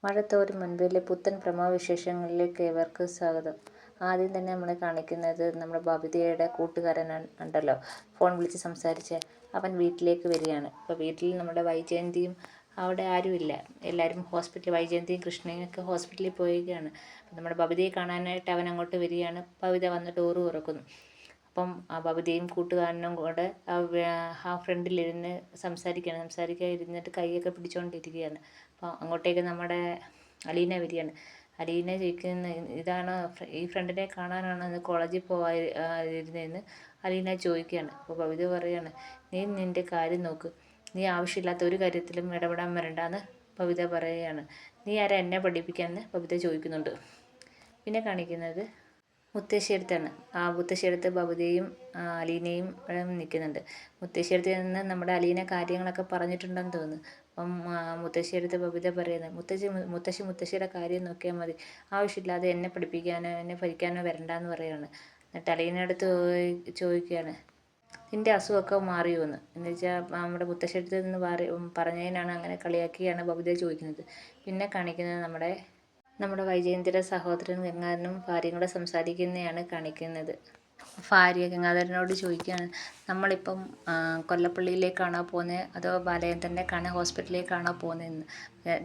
മഴത്തോരും മുൻപിലെ പുത്തൻ പ്രമോവിശേഷങ്ങളിലേക്ക് ഏവർക്കും സ്വാഗതം. ആദ്യം തന്നെ നമ്മളെ കാണിക്കുന്നത് നമ്മുടെ ബബിതയുടെ കൂട്ടുകാരൻ ഉണ്ടല്ലോ, ഫോൺ വിളിച്ച് സംസാരിച്ച് അവൻ വീട്ടിലേക്ക് വരികയാണ്. അപ്പോൾ വീട്ടിൽ നമ്മുടെ വൈജയന്തിയും അവിടെ ആരുമില്ല, എല്ലാവരും ഹോസ്പിറ്റലിൽ, വൈജയന്തിയും കൃഷ്ണയും ഒക്കെ ഹോസ്പിറ്റലിൽ പോവുകയാണ്. അപ്പം നമ്മുടെ ബബിതയെ കാണാനായിട്ട് അവൻ അങ്ങോട്ട് വരികയാണ്. ബബിത വന്ന് ഡോറ് തുറക്കുന്നു. അപ്പം ആ ബബിതയും കൂട്ടുകാരനും കൂടെ ആ ഫ്രണ്ടിലിരുന്ന് സംസാരിക്കാൻ ഇരുന്നിട്ട് കൈയൊക്കെ പിടിച്ചുകൊണ്ടിരിക്കുകയാണ്. അപ്പോൾ അങ്ങോട്ടേക്ക് നമ്മുടെ അലീന വരികയാണ്. അലീന ചോദിക്കുന്ന, ഇതാണ് ഈ ഫ്രണ്ടിനെ കാണാനാണ് ഇന്ന് കോളേജിൽ ഇരുന്നതെന്ന് അലീന ചോദിക്കുകയാണ്. അപ്പോൾ ബബിത പറയാണ്, നീ നിൻ്റെ കാര്യം നോക്ക്, നീ ആവശ്യമില്ലാത്ത ഒരു കാര്യത്തിലും ഇടപെടാൻ വരണ്ടാന്ന് ബബിത പറയുകയാണ്. നീ ആരാ എന്നെ പഠിപ്പിക്കാമെന്ന് ബബിത ചോദിക്കുന്നുണ്ട്. പിന്നെ കാണിക്കുന്നത് മുത്തശ്ശിയടുത്താണ്. ആ മുത്തശ്ശിയടുത്ത് ബബിതയും അലീനയും നിൽക്കുന്നുണ്ട്. മുത്തശ്ശിയടുത്ത് നിന്ന് നമ്മുടെ അലീന കാര്യങ്ങളൊക്കെ പറഞ്ഞിട്ടുണ്ടെന്ന് തോന്നുന്നു. അപ്പം മുത്തശ്ശിയടുത്ത് ബബിത പറയുന്നത്, മുത്തശ്ശിയുടെ കാര്യം നോക്കിയാൽ മതി, ആവശ്യമില്ലാതെ എന്നെ പഠിപ്പിക്കാനോ എന്നെ ഭരിക്കാനോ വരണ്ടെന്ന് പറയുകയാണ്. എന്നിട്ട് അലീനടുത്ത് ചോദിക്കുകയാണ്, നിൻ്റെ അസുഖമൊക്കെ മാറിയോന്ന്. എന്ന് വെച്ചാൽ നമ്മുടെ മുത്തശ്ശിയടുത്ത് നിന്ന് പറഞ്ഞതിനാണ്, അങ്ങനെ കളിയാക്കിയാണ് ബബിത ചോദിക്കുന്നത്. പിന്നെ കാണിക്കുന്നത് നമ്മുടെ വൈജയന്തിയുടെ സഹോദരൻ ഗംഗാധരനും ഭാര്യയും കൂടെ സംസാരിക്കുന്നതാണ് കാണിക്കുന്നത്. ഭാര്യ ഗംഗാധരനോട് ചോദിക്കുകയാണ്, നമ്മളിപ്പം കൊല്ലപ്പള്ളിയിലേക്കാണോ പോകുന്നത് അതോ ബാലചന്ദ്രനെ കാണാൻ ഹോസ്പിറ്റലിലേക്കാണോ പോകുന്നതെന്ന്.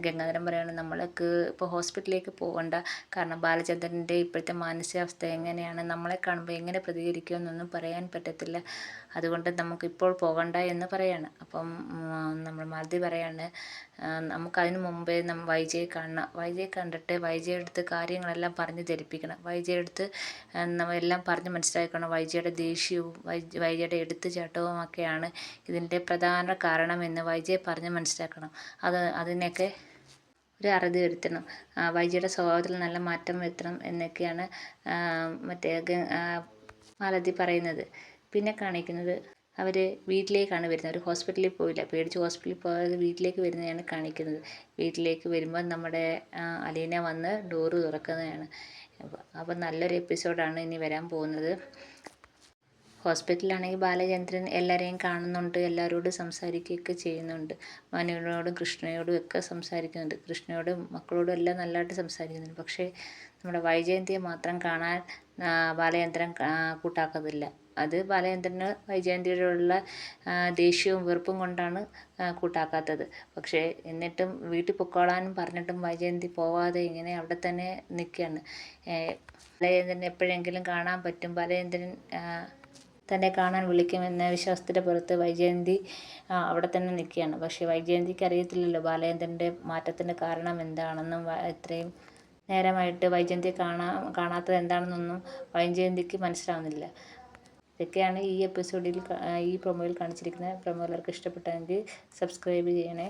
ഗംഗാധരൻ പറയുകയാണ്, നമ്മൾക്ക് ഇപ്പോൾ ഹോസ്പിറ്റലിലേക്ക് പോകണ്ട, കാരണം ബാലചന്ദ്രൻ്റെ ഇപ്പോഴത്തെ മാനസികാവസ്ഥ എങ്ങനെയാണ്, നമ്മളെ കാണുമ്പോൾ എങ്ങനെ പ്രതികരിക്കുമെന്നൊന്നും പറയാൻ പറ്റത്തില്ല, അതുകൊണ്ട് നമുക്കിപ്പോൾ പോകണ്ട എന്ന് പറയാണ്. അപ്പം നമ്മൾ മാലതി പറയാണ്, നമുക്കതിന് മുമ്പേ വൈജയെ കാണണം, വൈജയെ കണ്ടിട്ട് വൈജയെടുത്ത് കാര്യങ്ങളെല്ലാം പറഞ്ഞ് ധരിപ്പിക്കണം, വൈജയെടുത്ത് എല്ലാം പറഞ്ഞ് മനസ്സിലാക്കണം, വൈജയുടെ ദേഷ്യവും വൈജയുടെ എടുത്തുചാട്ടവും ഒക്കെയാണ് ഇതിൻ്റെ പ്രധാന കാരണമെന്ന് വൈജയെ പറഞ്ഞ് മനസ്സിലാക്കണം. അതിനൊക്കെ ഒരു അറുതി വരുത്തണം, വൈജയുടെ സ്വഭാവത്തിൽ നല്ല മാറ്റം വരുത്തണം എന്നൊക്കെയാണ് മാലതി പറയുന്നത്. പിന്നെ കാണിക്കുന്നത് അവർ വീട്ടിലേക്കാണ് വരുന്നത്. അവർ ഹോസ്പിറ്റലിൽ പോയില്ല, പേടിച്ച് ഹോസ്പിറ്റലിൽ പോകാതെ വീട്ടിലേക്ക് വരുന്നതാണ് കാണിക്കുന്നത്. വീട്ടിലേക്ക് വരുമ്പോൾ നമ്മുടെ അലീന വന്ന് ഡോറ് തുറക്കുന്നതാണ്. അപ്പോൾ നല്ലൊരു എപ്പിസോഡാണ് ഇനി വരാൻ പോകുന്നത്. ഹോസ്പിറ്റലിലാണെങ്കിൽ ബാലചന്ദ്രൻ എല്ലാവരെയും കാണുന്നുണ്ട്, എല്ലാവരോടും സംസാരിക്കുകയൊക്കെ ചെയ്യുന്നുണ്ട്. മനുവിനോടും കൃഷ്ണയോടും ഒക്കെ സംസാരിക്കുന്നുണ്ട്, കൃഷ്ണയോടും മക്കളോടും എല്ലാം നല്ലതായിട്ട് സംസാരിക്കുന്നുണ്ട്. പക്ഷേ നമ്മുടെ വൈജയന്തിയെ മാത്രം കാണാൻ ബാലചന്ദ്രൻ കൂട്ടാക്കുന്നില്ല. അത് ബാലചന്ദ്രന് വൈജയന്തിയോടുള്ള ദേഷ്യവും വെറുപ്പും കൊണ്ടാണ് കൂട്ടാക്കാത്തത്. പക്ഷേ എന്നിട്ടും വീട്ടിൽ പൊക്കോളാനും പറഞ്ഞിട്ടും വൈജയന്തി പോവാതെ ഇങ്ങനെ അവിടെ തന്നെ നിൽക്കുകയാണ്. ബാലചന്ദ്രൻ എപ്പോഴെങ്കിലും കാണാൻ പറ്റും, ബാലചന്ദ്രൻ തന്നെ കാണാൻ വിളിക്കുമെന്ന വിശ്വാസത്തിൻ്റെ പുറത്ത് വൈജയന്തി അവിടെ തന്നെ നിൽക്കുകയാണ്. പക്ഷേ വൈജയന്തിക്ക് അറിയത്തില്ലല്ലോ ബാലചന്ദ്രൻ്റെ മാറ്റത്തിൻ്റെ കാരണം എന്താണെന്നും, ഇത്രയും നേരമായിട്ട് വൈജയന്തിയെ കാണാത്തത് എന്താണെന്നൊന്നും വൈജയന്തിക്ക് മനസ്സിലാവുന്നില്ല. ഇതൊക്കെയാണ് ഈ എപ്പിസോഡിൽ ഈ പ്രൊമോയിൽ കാണിച്ചിരിക്കുന്നത്. പ്രൊമോ എല്ലാവർക്കും ഇഷ്ടപ്പെട്ടെങ്കിൽ സബ്സ്ക്രൈബ് ചെയ്യണേ.